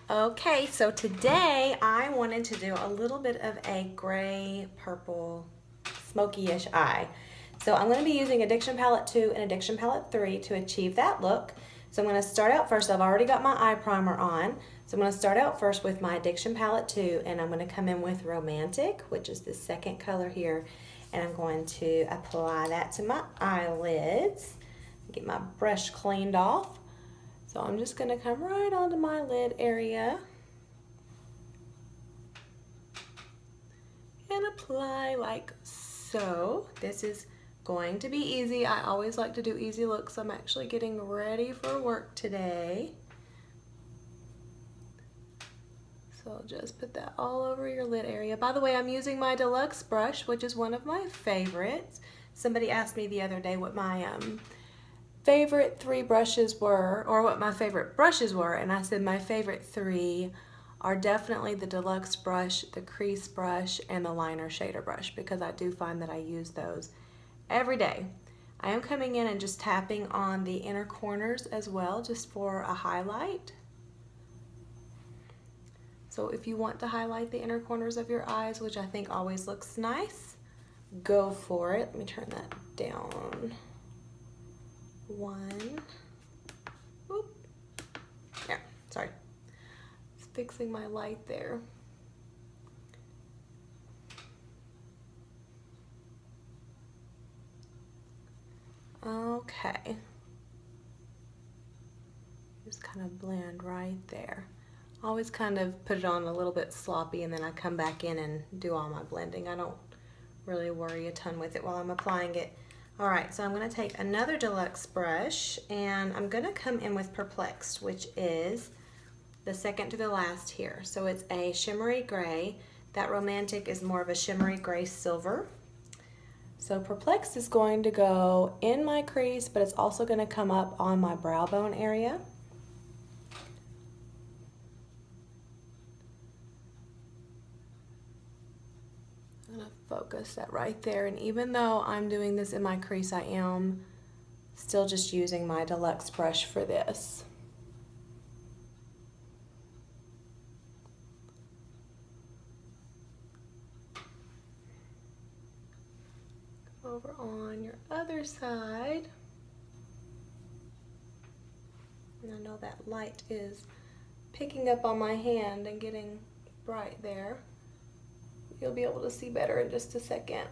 Okay, so today I wanted to do a little bit of a gray purple smoky-ish eye. So I'm going to be using Addiction Palette 2 and Addiction Palette 3 to achieve that look. So I'm going to start out first. I've already got my eye primer on. So I'm going to start out first with my Addiction Palette 2, and I'm going to come in with Romantic, which is the second color here. And I'm going to apply that to my eyelids. Get my brush cleaned off. So I'm just going to come right onto my lid area and apply like so. This is going to be easy. I always like to do easy looks. I'm actually getting ready for work today. So I'll just put that all over your lid area. By the way, I'm using my deluxe brush, which is one of my favorites. Somebody asked me the other day what my favorite three brushes were, or what my favorite brushes were, and I said my favorite three are definitely the deluxe brush, the crease brush, and the liner shader brush, because I do find that I use those every day. I am coming in and just tapping on the inner corners as well, just for a highlight. So if you want to highlight the inner corners of your eyes, which I think always looks nice, go for it. Let me turn that down. One. Oop. There, sorry. It's fixing my light there. Okay. Just kind of blend right there. Always kind of put it on a little bit sloppy, and then I come back in and do all my blending. I don't really worry a ton with it while I'm applying it. All right, so I'm going to take another deluxe brush, and I'm going to come in with Perplexed, which is the second to the last here. So it's a shimmery gray. That Romantic is more of a shimmery gray silver. So Perplexed is going to go in my crease, but it's also going to come up on my brow bone area. I'm going to focus that right there, and even though I'm doing this in my crease, I am still just using my deluxe brush for this. Over on your other side. And I know that light is picking up on my hand and getting bright there. You'll be able to see better in just a second.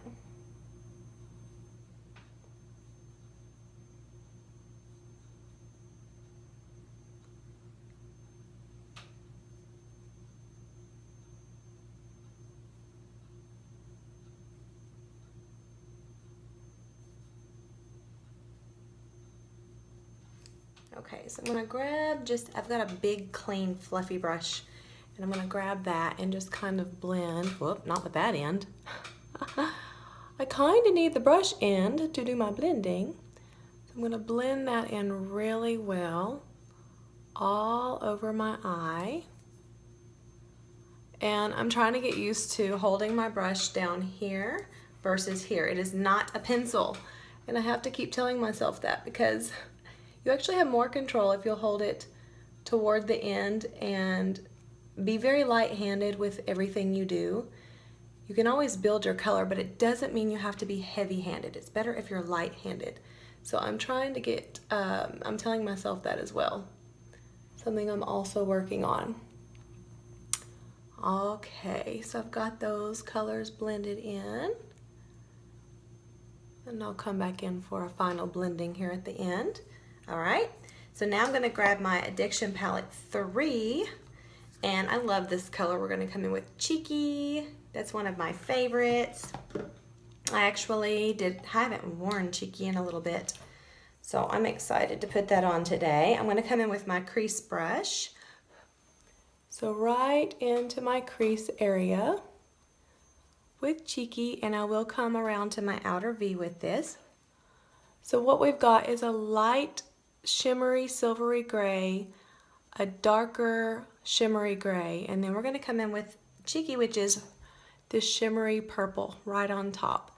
Okay, so I'm gonna grab I've got a big, clean, fluffy brush, and I'm gonna grab that and just kind of blend. Whoop, not with that end. I kind of need the brush end to do my blending. So I'm gonna blend that in really well all over my eye. And I'm trying to get used to holding my brush down here versus here. It is not a pencil, and I have to keep telling myself that, because you actually have more control if you'll hold it toward the end and be very light-handed with everything you do. You can always build your color, but it doesn't mean you have to be heavy-handed. It's better if you're light-handed. So I'm trying to get, I'm telling myself that as well. Something I'm also working on. Okay, so I've got those colors blended in. And I'll come back in for a final blending here at the end. All right, so now I'm going to grab my Addiction Palette 3, and I love this color. We're going to come in with Cheeky. That's one of my favorites. I actually haven't worn Cheeky in a little bit, so I'm excited to put that on today. I'm going to come in with my crease brush. So right into my crease area with Cheeky, and I will come around to my outer V with this. So what we've got is a light shimmery silvery gray, a darker shimmery gray, and then we're going to come in with Cheeky, which is this shimmery purple right on top.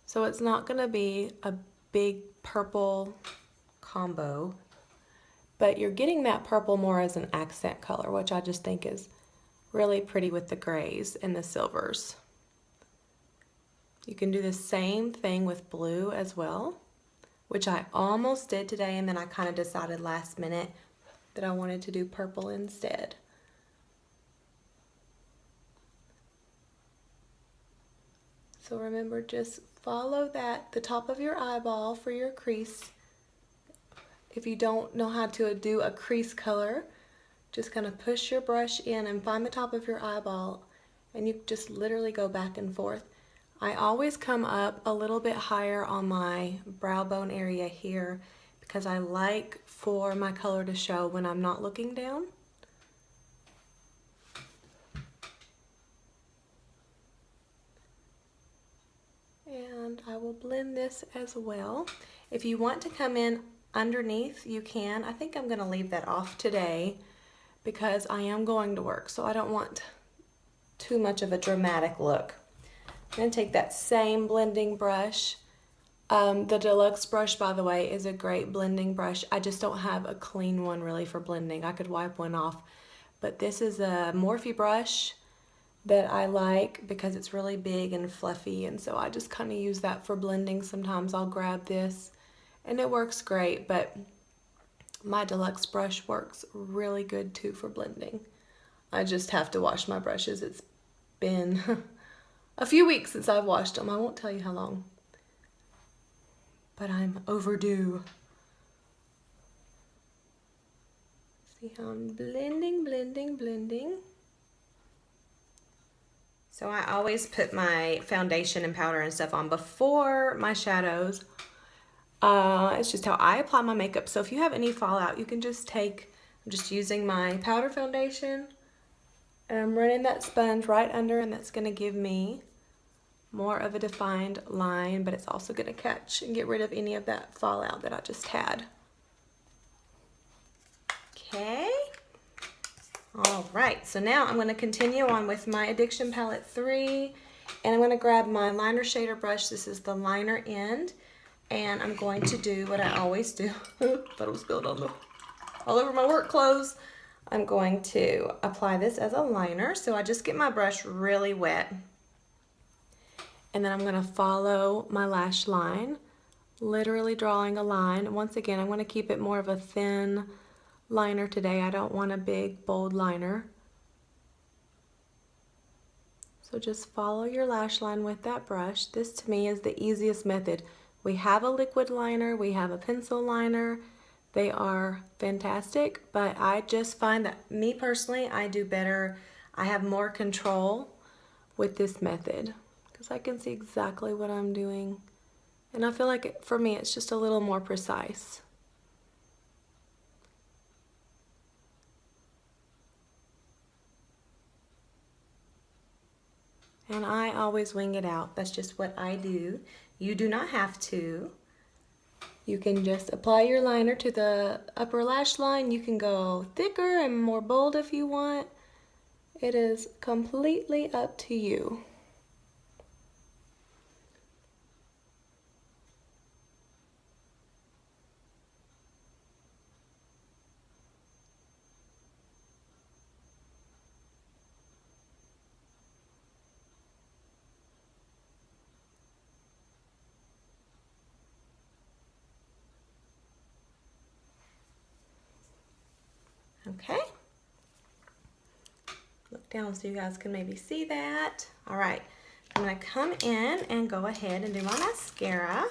So it's not going to be a big purple combo, but you're getting that purple more as an accent color, which I just think is really pretty with the grays and the silvers. You can do the same thing with blue as well, which I almost did today, and then I kind of decided last minute that I wanted to do purple instead. So remember, just follow the top of your eyeball for your crease. If you don't know how to do a crease color, just kind of push your brush in and find the top of your eyeball, and you just literally go back and forth. I always come up a little bit higher on my brow bone area here because I like for my color to show when I'm not looking down. And I will blend this as well. If you want to come in underneath, you can. I think I'm going to leave that off today because I am going to work, so I don't want too much of a dramatic look. I'm going to take that same blending brush. The Deluxe brush, by the way, is a great blending brush. I just don't have a clean one really for blending. I could wipe one off, but this is a Morphe brush that I like because it's really big and fluffy, and so I just kind of use that for blending. Sometimes I'll grab this and it works great, but my Deluxe brush works really good too for blending. I just have to wash my brushes. It's been a few weeks since I've washed them. I won't tell you how long, but I'm overdue. See how I'm blending, blending, blending. So I always put my foundation and powder and stuff on before my shadows. It's just how I apply my makeup. So if you have any fallout, you can just take, I'm just using my powder foundation and I'm running that sponge right under, and that's going to give me more of a defined line, but it's also going to catch and get rid of any of that fallout that I just had. Okay. All right, so now I'm going to continue on with my Addiction Palette 3, and I'm going to grab my liner shader brush. This is the liner end, and I'm going to do what I always do. Thought it was spilled on all over my work clothes. I'm going to apply this as a liner, so I just get my brush really wet, and then I'm going to follow my lash line, literally drawing a line. Once again, I'm going to keep it more of a thin liner today. I don't want a big bold liner. So just follow your lash line with that brush. This to me is the easiest method. We have a liquid liner, we have a pencil liner. They are fantastic, but I just find that me personally, I do better. I have more control with this method because I can see exactly what I'm doing. And I feel like for me, it's just a little more precise. And I always wing it out. That's just what I do. You do not have to. You can just apply your liner to the upper lash line. You can go thicker and more bold if you want. It is completely up to you. Okay. Look down so you guys can maybe see that. All right. I'm going to come in and go ahead and do my mascara.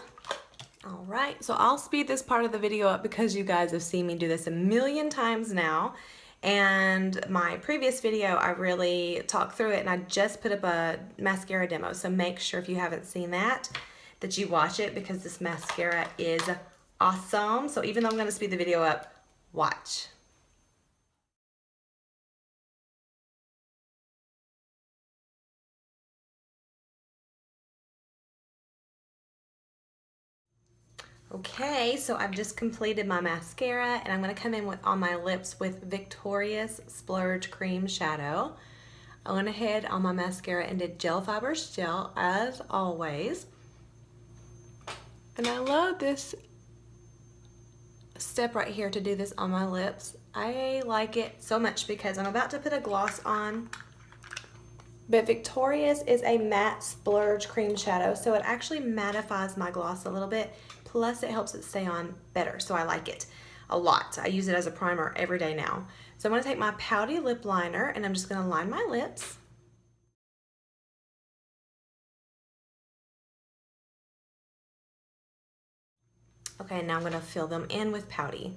All right. So I'll speed this part of the video up because you guys have seen me do this a million times now. And my previous video, I really talked through it, and I just put up a mascara demo. So make sure if you haven't seen that you watch it because this mascara is awesome. So even though I'm going to speed the video up, watch. Okay, so I've just completed my mascara, and I'm going to come in on my lips with Victoria's Splurge Cream Shadow. I went ahead on my mascara and did Gel Fibers Gel as always. And I love this step right here to do this on my lips. I like it so much because I'm about to put a gloss on. But Victoria's is a matte splurge cream shadow, so it actually mattifies my gloss a little bit, plus it helps it stay on better, so I like it a lot. I use it as a primer every day now. So I'm going to take my Pouty lip liner and I'm just going to line my lips. Okay, now I'm going to fill them in with Pouty.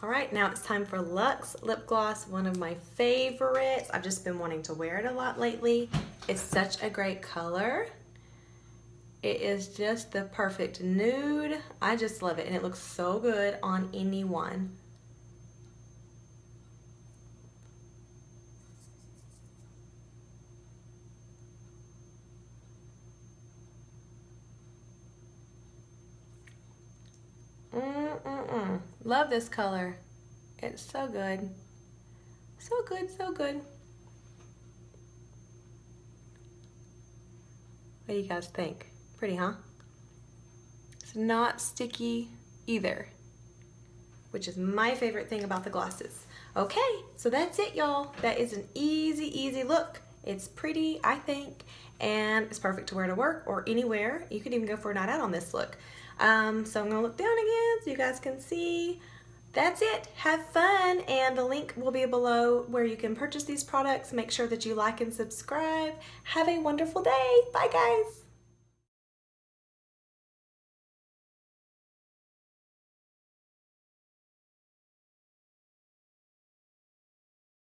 All right, now it's time for Luxe lip gloss, one of my favorites. I've just been wanting to wear it a lot lately. It's such a great color. It is just the perfect nude. I just love it, and it looks so good on anyone. Love this color. It's so good. So good, so good. What do you guys think? Pretty, huh? It's not sticky either, which is my favorite thing about the glosses. Okay, so that's it, y'all. That is an easy, easy look. It's pretty, I think, and it's perfect to wear to work or anywhere. You could even go for a night out on this look. So I'm gonna look down again so you guys can see. That's it. Have fun, and the link will be below where you can purchase these products. Make sure that you like and subscribe. Have a wonderful day. Bye, guys.